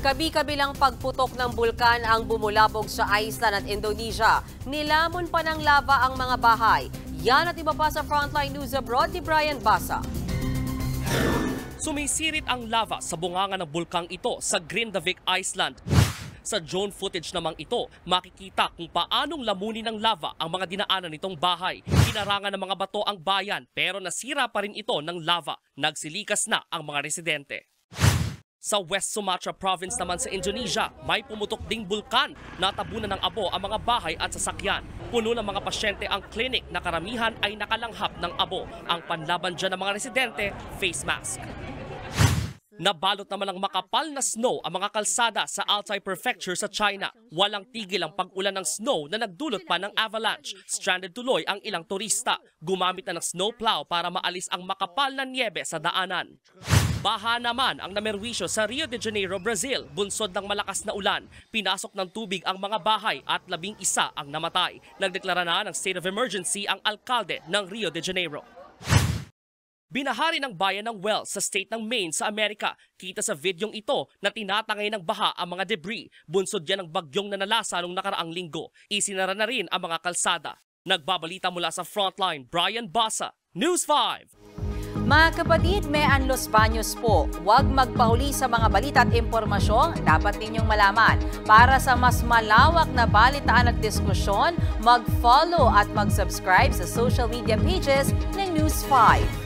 Kabi-kabilang pagputok ng bulkan ang bumulabog sa Iceland at Indonesia. Nilamon pa ng lava ang mga bahay. Yan at iba pa sa Frontline News Abroad ni Brian Basa. Sumisirit ang lava sa bunganga ng bulkang ito sa Grindavik, Iceland. Sa drone footage namang ito, makikita kung paanong lamunin ng lava ang mga dinaanan nitong bahay. Hinarangan ng mga bato ang bayan pero nasira pa rin ito ng lava. Nagsilikas na ang mga residente. Sa West Sumatra Province naman sa Indonesia, may pumutok ding bulkan. Natabunan ng abo ang mga bahay at sasakyan. Puno ng mga pasyente ang clinic na karamihan ay nakalanghap ng abo. Ang panlaban dyan ng mga residente, face mask. Nabalot naman ng makapal na snow ang mga kalsada sa Altai Prefecture sa China. Walang tigil ang pag-ulan ng snow na nagdulot pa ng avalanche. Stranded tuloy ang ilang turista. Gumamit na ng snowplow para maalis ang makapal na niebe sa daanan. Baha naman ang namerwisyo sa Rio de Janeiro, Brazil. Bunsod ng malakas na ulan. Pinasok ng tubig ang mga bahay at 11 ang namatay. Nagdeklara na ng state of emergency ang alkalde ng Rio de Janeiro. Binahari ng bayan ng Wells sa state ng Maine sa Amerika. Kita sa videong ito na tinatangay ng baha ang mga debris. Bunsod yan ng bagyong nanalasa noong nakaraang linggo. Isinara na rin ang mga kalsada. Nagbabalita mula sa Frontline, Brian Basa, News 5. Mga kapatid, may Los Baños po. Huwag magpahuli sa mga balita at impormasyong dapat ninyong malaman. Para sa mas malawak na balitaan at diskusyon, mag-follow at mag-subscribe sa social media pages ng News 5.